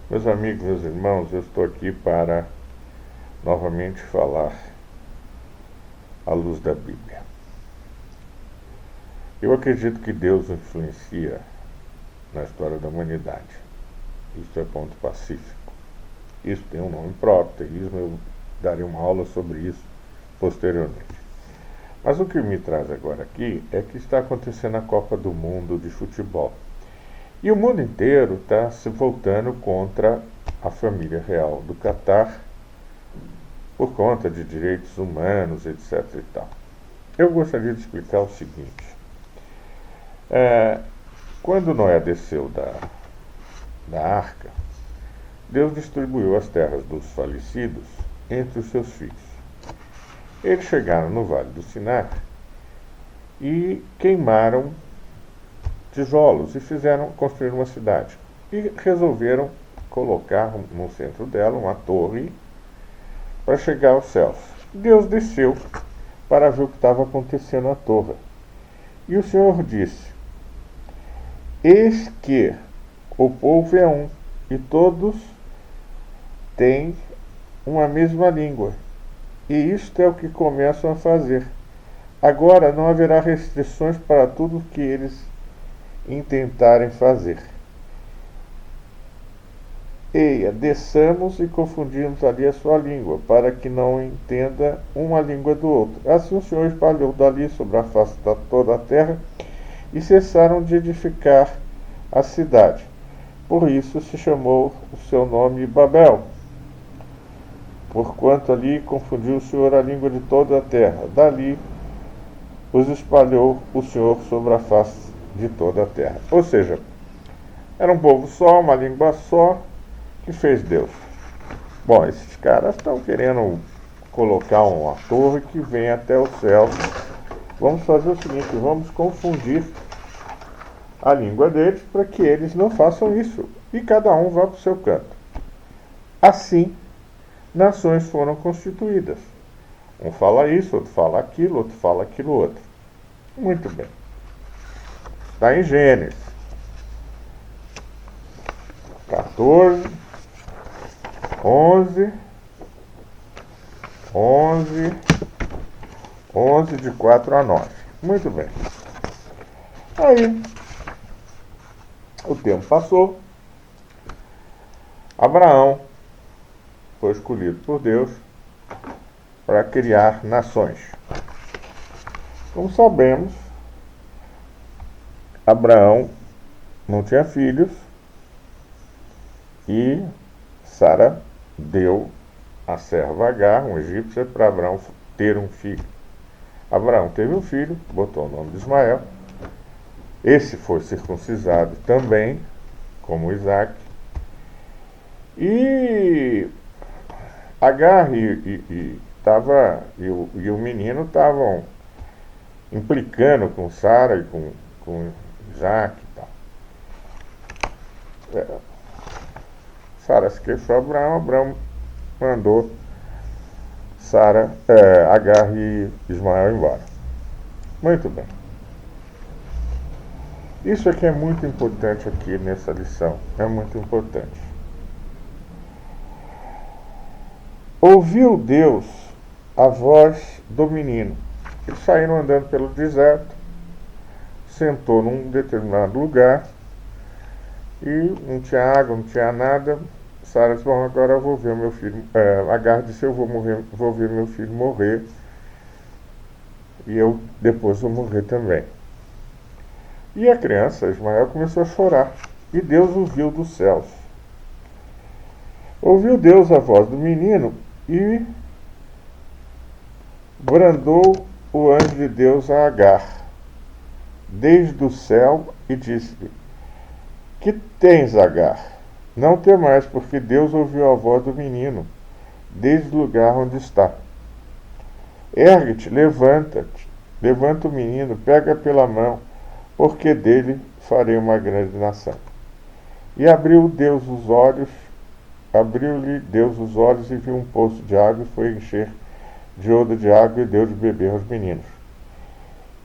Meus amigos, meus irmãos, eu estou aqui para novamente falar à luz da Bíblia. Eu acredito que Deus influencia na história da humanidade. Isso é ponto pacífico. Isso tem um nome próprio, teísmo, eu darei uma aula sobre isso posteriormente. Mas o que me traz agora aqui é que está acontecendo a Copa do Mundo de futebol. E o mundo inteiro está se voltando contra a família real do Catar por conta de direitos humanos, etc. e tal. Eu gostaria de explicar o seguinte. Quando Noé desceu da arca, Deus distribuiu as terras dos falecidos entre os seus filhos. Eles chegaram no Vale do Sinar e queimaram tijolos e construir uma cidade. E resolveram colocar no centro dela uma torre para chegar aos céus. Deus desceu para ver o que estava acontecendo na torre. E o Senhor disse: eis que o povo é um, e todos têm uma mesma língua. E isto é o que começam a fazer. Agora não haverá restrições para tudo o que eles intentarem fazer. Eia, desçamos e confundimos ali a sua língua, para que não entenda uma língua do outro. Assim o Senhor espalhou dali sobre a face de toda a terra, e cessaram de edificar a cidade. Por isso se chamou o seu nome Babel, porquanto ali confundiu o Senhor a língua de toda a terra. Dali os espalhou o Senhor sobre a face de toda a terra. Ou seja, era um povo só, uma língua só, que fez Deus. Bom, esses caras estão querendo colocar uma torre que vem até o céu. Vamos fazer o seguinte, vamos confundir a língua deles para que eles não façam isso. E cada um vá para o seu canto. Assim, nações foram constituídas. Um fala isso, outro fala aquilo outro. Muito bem. Está em Gênesis 14, 11, de 4 a 9. Muito bem. Aí, o tempo passou. Abraão foi escolhido por Deus para criar nações. Como sabemos, Abraão não tinha filhos e Sara deu a serva Agar, um egípcio, para Abraão ter um filho. Abraão teve um filho, botou o nome de Ismael. Esse foi circuncisado também, como Isaac. E Agar e o menino estavam implicando com Sara e com Isaac e tal. Sara se queixou a Abraão mandou Agar e Ismael embora. Muito bem. Isso aqui é muito importante aqui nessa lição. É muito importante. Ouviu Deus a voz do menino. Eles saíram andando pelo deserto, sentou num determinado lugar e não tinha água, não tinha nada. Sara disse: bom, agora eu vou ver o meu filho. Agar disse: eu vou ver meu filho morrer e eu depois vou morrer também. E a criança, Ismael, começou a chorar. E Deus ouviu dos céus. Ouviu Deus a voz do menino e brandou o anjo de Deus a Agar, desde o céu, e disse-lhe: que tens, Agar? Não temais, porque Deus ouviu a voz do menino, desde o lugar onde está. Ergue-te, levanta o menino, pega pela mão, porque dele farei uma grande nação. E abriu-lhe Deus os olhos e viu um poço de água e foi encher de odre de água e deu de beber aos meninos.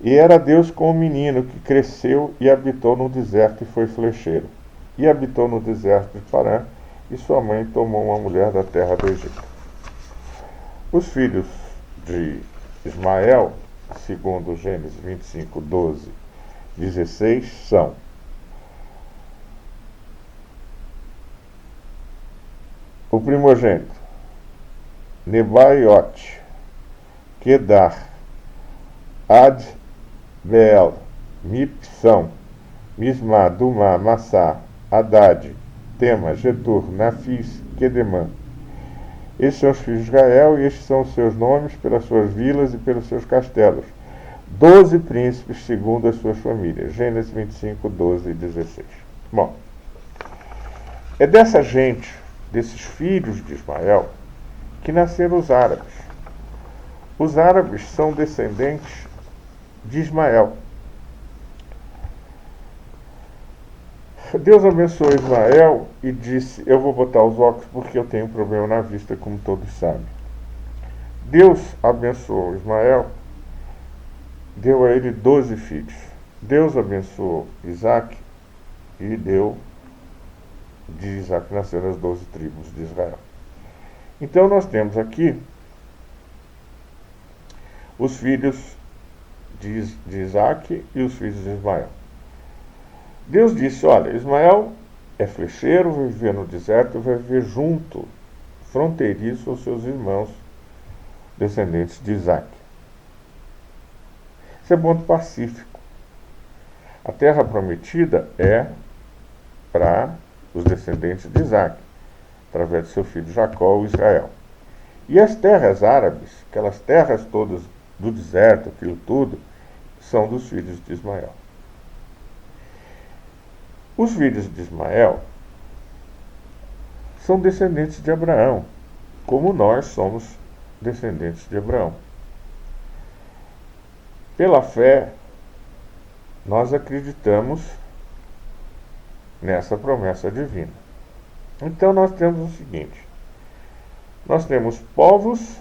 E era Deus com o menino, que cresceu e habitou no deserto e foi flecheiro. E habitou no deserto de Parã, e sua mãe tomou uma mulher da terra do Egito. Os filhos de Ismael, segundo Gênesis 25, 12, 16, são o primogênito, Nebaiote, Quedar, Adbeel, Mipsão, Mismá, Dumá, Massá, Haddad, Tema, Getur, Nafis, Quedemã. Estes são os filhos de Israel, e estes são os seus nomes pelas suas vilas e pelos seus castelos. 12 príncipes segundo as suas famílias. Gênesis 25, 12 e 16. Bom, é dessa gente, desses filhos de Ismael, que nasceram os árabes. Os árabes são descendentes de Ismael. Deus abençoou Ismael e disse: eu vou botar os óculos porque eu tenho um problema na vista, como todos sabem. Deus abençoou Ismael, deu a ele 12 filhos. Deus abençoou Isaac e deu de Isaac nasceram as 12 tribos de Israel. Então nós temos aqui os filhos de Isaac e os filhos de Ismael. Deus disse: olha, Ismael é flecheiro, vai viver no deserto, vai viver junto, fronteiriço aos seus irmãos, descendentes de Isaac. Isso é ponto pacífico. A terra prometida é para os descendentes de Isaac, através de seu filho Jacó, o Israel. E as terras árabes, aquelas terras todas do deserto, aquilo tudo, são dos filhos de Ismael. Os filhos de Ismael são descendentes de Abraão, como nós somos descendentes de Abraão. Pela fé, nós acreditamos nessa promessa divina. Então nós temos o seguinte: nós temos povos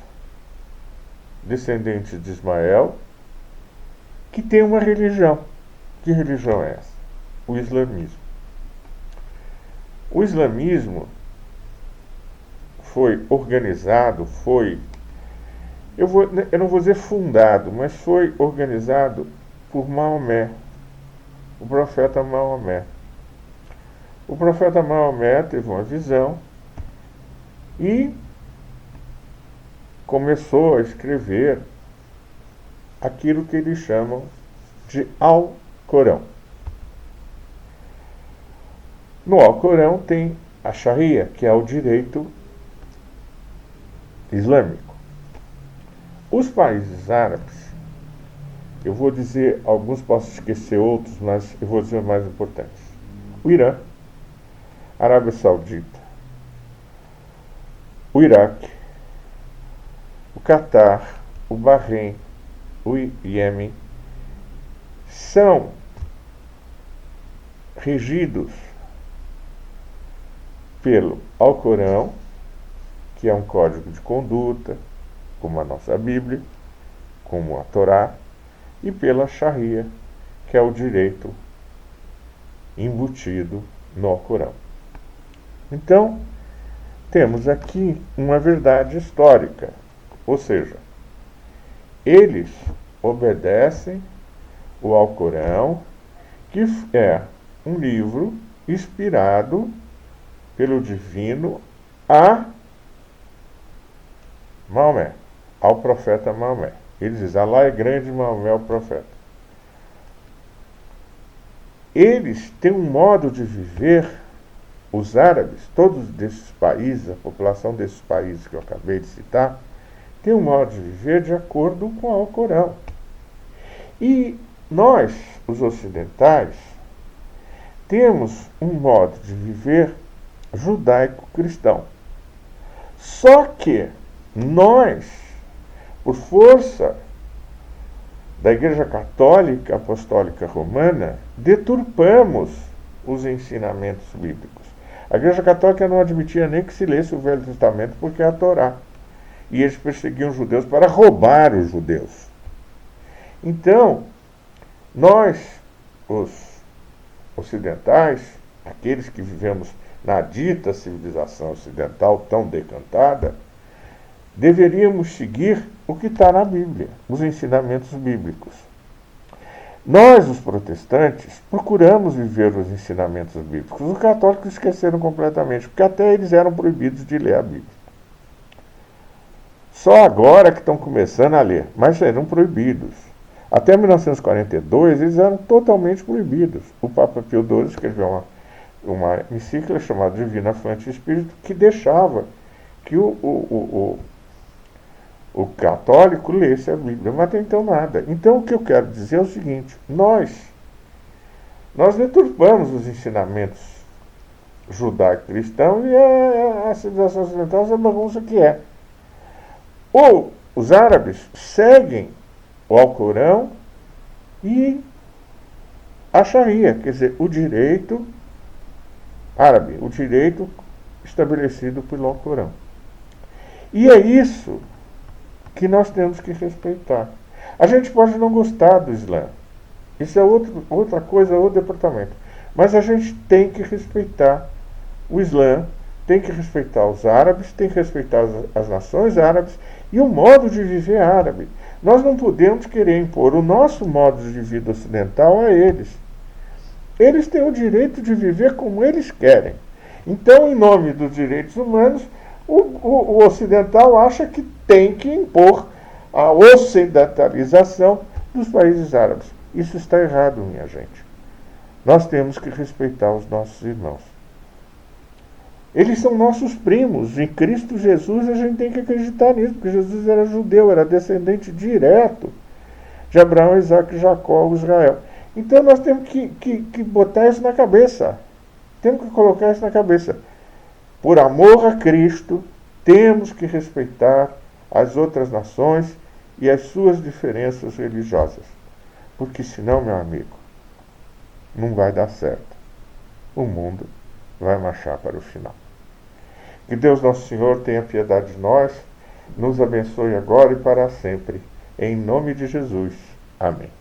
descendentes de Ismael que têm uma religião. Que religião é essa? O islamismo. O islamismo foi organizado, eu não vou dizer fundado, mas foi organizado por Maomé, o profeta Maomé. O profeta Maomé teve uma visão e começou a escrever aquilo que eles chamam de Alcorão. No Alcorão tem a Sharia, que é o direito islâmico. Os países árabes, eu vou dizer, alguns posso esquecer outros, mas eu vou dizer os mais importantes. O Irã, a Arábia Saudita, o Iraque, o Catar, o Bahrein, o Iêmen, são regidos pelo Alcorão, que é um código de conduta, como a nossa Bíblia, como a Torá, e pela Sharia, que é o direito embutido no Alcorão. Então, temos aqui uma verdade histórica, ou seja, eles obedecem o Alcorão, que é um livro inspirado pelo divino a Maomé, ao profeta Maomé. Eles dizem: Allah é grande, Maomé é o profeta. Eles têm um modo de viver, os árabes, todos desses países, a população desses países que eu acabei de citar, tem um modo de viver de acordo com o Alcorão. E nós, os ocidentais, temos um modo de viver judaico-cristão. Só que nós, por força da Igreja Católica Apostólica Romana, deturpamos os ensinamentos bíblicos. A Igreja Católica não admitia nem que se lesse o Velho Testamento, porque é a Torá. E eles perseguiam os judeus para roubar os judeus. Então, nós, os ocidentais, aqueles que vivemos na dita civilização ocidental tão decantada, deveríamos seguir o que está na Bíblia, os ensinamentos bíblicos. Nós, os protestantes, procuramos viver os ensinamentos bíblicos. Os católicos esqueceram completamente, porque até eles eram proibidos de ler a Bíblia. Só agora que estão começando a ler, mas eram proibidos. Até 1942, eles eram totalmente proibidos. O Papa Pio XII escreveu uma encíclica chamada Divina Fonte Espírito, que deixava que o católico lesse a Bíblia, mas até então nada. Então o que eu quero dizer é o seguinte: nós deturpamos os ensinamentos judaico-cristãos e a civilização ocidental, essa bagunça que é. Ou os árabes seguem o Alcorão e a Sharia, quer dizer, o direito árabe, o direito estabelecido pelo Alcorão. E é isso que nós temos que respeitar. A gente pode não gostar do Islã, isso é outra coisa, outro departamento, mas a gente tem que respeitar o Islã, tem que respeitar os árabes, tem que respeitar as nações árabes e o modo de viver árabe. Nós não podemos querer impor o nosso modo de vida ocidental a eles. Eles têm o direito de viver como eles querem. Então, em nome dos direitos humanos, o ocidental acha que tem que impor a ocidentalização dos países árabes. Isso está errado, minha gente. Nós temos que respeitar os nossos irmãos. Eles são nossos primos. Em Cristo Jesus a gente tem que acreditar nisso, porque Jesus era judeu, era descendente direto de Abraão, Isaac, Jacó, Israel. Então nós temos que botar isso na cabeça. Temos que colocar isso na cabeça. Por amor a Cristo, temos que respeitar as outras nações e as suas diferenças religiosas. Porque senão, meu amigo, não vai dar certo. O mundo vai marchar para o final. Que Deus Nosso Senhor tenha piedade de nós, nos abençoe agora e para sempre. Em nome de Jesus. Amém.